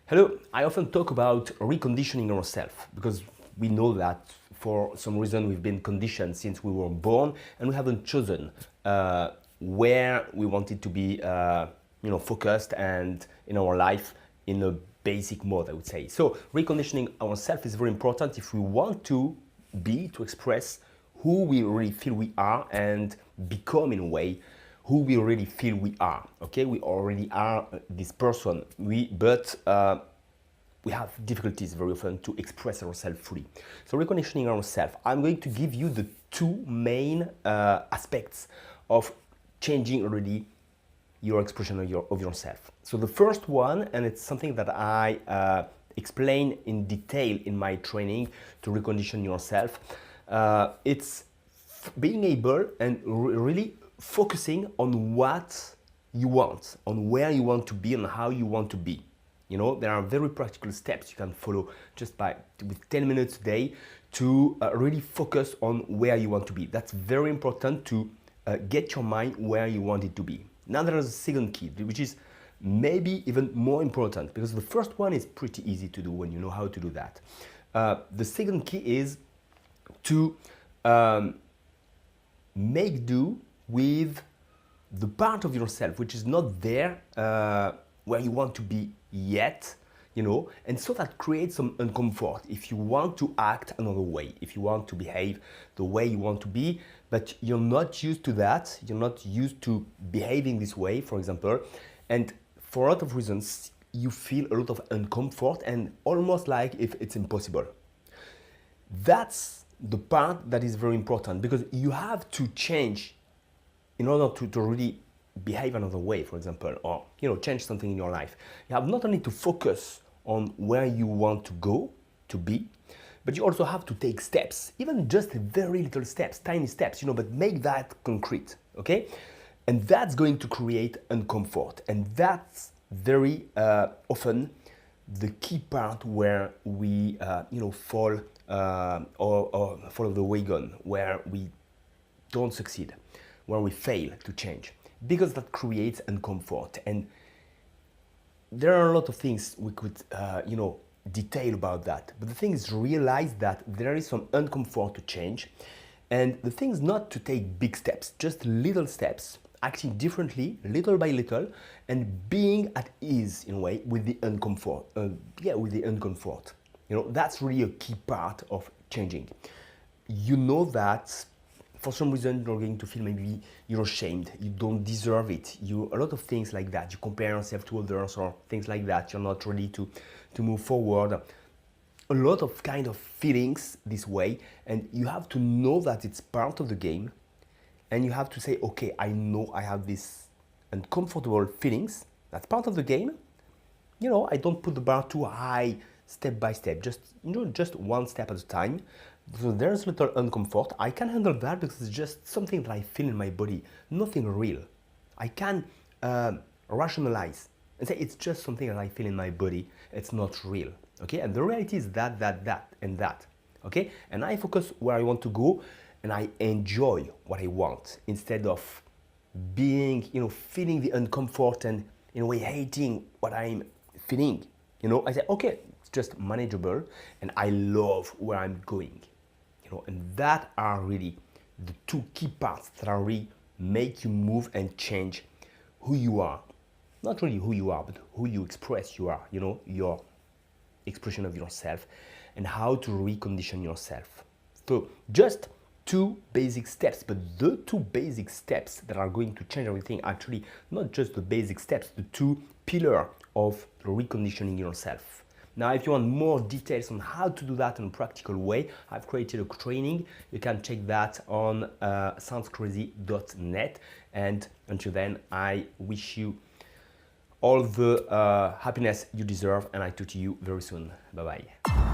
Hello, I often talk about reconditioning ourselves because we know that for some reason we've been conditioned since we were born and we haven't chosen where we wanted to be focused and in our life in a basic mode, I would say. So reconditioning ourselves is very important if we want to express who we really feel we are and become in a way who we really feel we are. Okay, we already are this person, but we have difficulties very often to express ourselves fully. So reconditioning ourselves, I'm going to give you the two main aspects of changing already your expression of yourself. So the first one, and it's something that I explain in detail in my training to recondition yourself, it's being able and really focusing on what you want, on where you want to be and how you want to be. You know, there are very practical steps you can follow just with 10 minutes a day to really focus on where you want to be. That's very important to get your mind where you want it to be. Now there is a second key, which is maybe even more important because the first one is pretty easy to do when you know how to do that. The second key is to make do with the part of yourself which is not there where you want to be yet, you know, and so that creates some uncomfort if you want to act another way, if you want to behave the way you want to be, but you're not used to that, you're not used to behaving this way, for example, and for a lot of reasons you feel a lot of uncomfort and almost like if it's impossible. That's the part that is very important because you have to change in order to really behave another way, for example, or change something in your life. You have not only to focus on where you want to go to be, but you also have to take steps, even just very little steps, tiny steps, but make that concrete, okay? And that's going to create uncomfort, and that's very often the key part where we fall or follow the wagon, where we don't succeed, where we fail to change, because that creates uncomfort. And there are a lot of things we could detail about that, but the thing is, realize that there is some uncomfort to change, and the thing is not to take big steps, just little steps, acting differently little by little, and being at ease in a way with the uncomfort. That's really a key part of changing. You know that for some reason you're going to feel maybe you're ashamed, you don't deserve it, a lot of things like that, you compare yourself to others or things like that, you're not ready to move forward. A lot of kind of feelings this way, and you have to know that it's part of the game, and you have to say, okay, I know I have these uncomfortable feelings, that's part of the game. I don't put the bar too high, step by step, just one step at a time. So there's little uncomfort. I can handle that because it's just something that I feel in my body, nothing real. I can rationalize and say it's just something that I feel in my body, it's not real, okay? And the reality is that, and that, okay? And I focus where I want to go, and I enjoy what I want instead of being, feeling the uncomfort and in a way hating what I'm feeling. I say, okay, it's just manageable, and I love where I'm going. And that are really the two key parts that are really make you move and change who you are. Not really who you are, but who you express you are, your expression of yourself and how to recondition yourself. So just two basic steps, but the two basic steps that are going to change everything, actually not just the basic steps, the two pillars of reconditioning yourself. Now, if you want more details on how to do that in a practical way, I've created a training. You can check that on soundscrazy.net. And until then, I wish you all the happiness you deserve, and I talk to you very soon. Bye-bye.